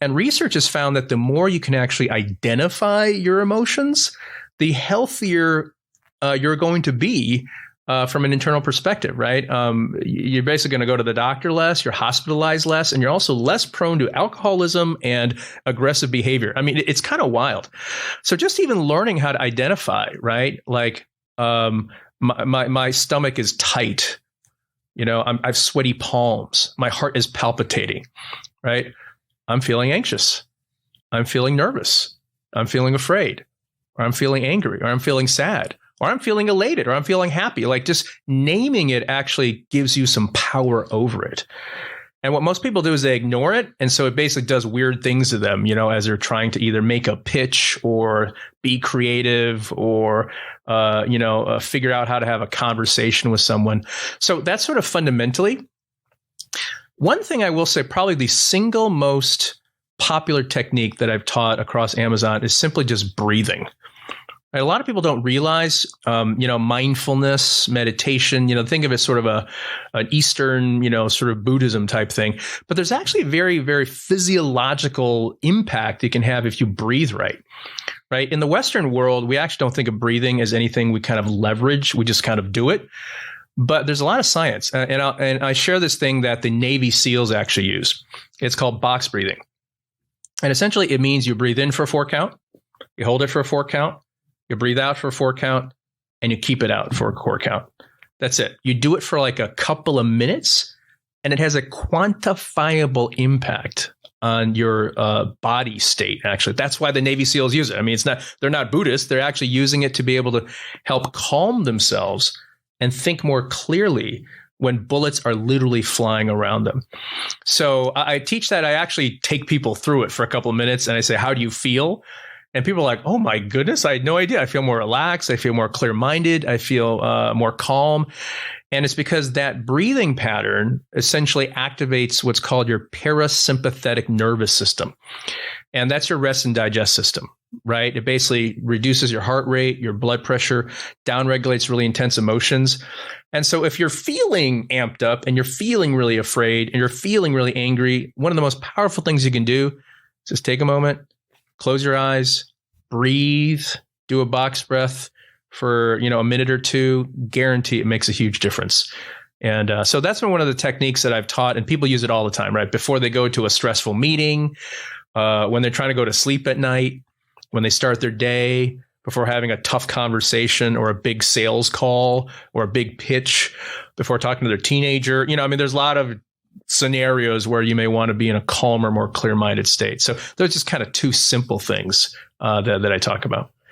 And research has found that the more you can actually identify your emotions, the healthier you're going to be from an internal perspective, right? You're basically going to go to the doctor less, you're hospitalized less, and you're also less prone to alcoholism and aggressive behavior. I mean, it's kind of wild. So just even learning how to identify, right? Like my stomach is tight. You know, I've sweaty palms. My heart is palpitating, right? I'm feeling anxious. I'm feeling nervous. I'm feeling afraid, or I'm feeling angry, or I'm feeling sad, or I'm feeling elated, or I'm feeling happy. Like just naming it actually gives you some power over it. And what most people do is they ignore it. And so it basically does weird things to them, you know, as they're trying to either make a pitch or be creative or, figure out how to have a conversation with someone. So that's sort of fundamentally. One thing I will say, probably the single most popular technique that I've taught across Amazon is simply just breathing. A lot of people don't realize, mindfulness, meditation, think of it sort of an Eastern, sort of Buddhism type thing. But there's actually a very, very physiological impact it can have if you breathe right. Right. In the Western world, we actually don't think of breathing as anything we kind of leverage. We just kind of do it. But there's a lot of science. And I share this thing that the Navy SEALs actually use. It's called box breathing. And essentially, it means you breathe in for a 4 count, you hold it for a 4 count, you breathe out for a 4 count, and you keep it out for a 4 count. That's it. You do it for like a couple of minutes, and it has a quantifiable impact on your body state, actually. That's why the Navy SEALs use it. I mean, they're not Buddhists. They're actually using it to be able to help calm themselves and think more clearly when bullets are literally flying around them. So I teach that. I actually take people through it for a couple of minutes, and I say, how do you feel? And people are like, oh my goodness, I had no idea. I feel more relaxed. I feel more clear-minded. I feel more calm. And it's because that breathing pattern essentially activates what's called your parasympathetic nervous system. And that's your rest and digest system, right? It basically reduces your heart rate, your blood pressure, downregulates really intense emotions. And so if you're feeling amped up and you're feeling really afraid and you're feeling really angry, one of the most powerful things you can do is just take a moment, close your eyes, breathe, do a box breath for, a minute or two. Guarantee it makes a huge difference. And so that's been one of the techniques that I've taught, and people use it all the time, right? Before they go to a stressful meeting, when they're trying to go to sleep at night, when they start their day, before having a tough conversation or a big sales call or a big pitch, before talking to their teenager. There's a lot of scenarios where you may want to be in a calmer, more clear-minded state. So those are just kind of 2 simple things that I talk about.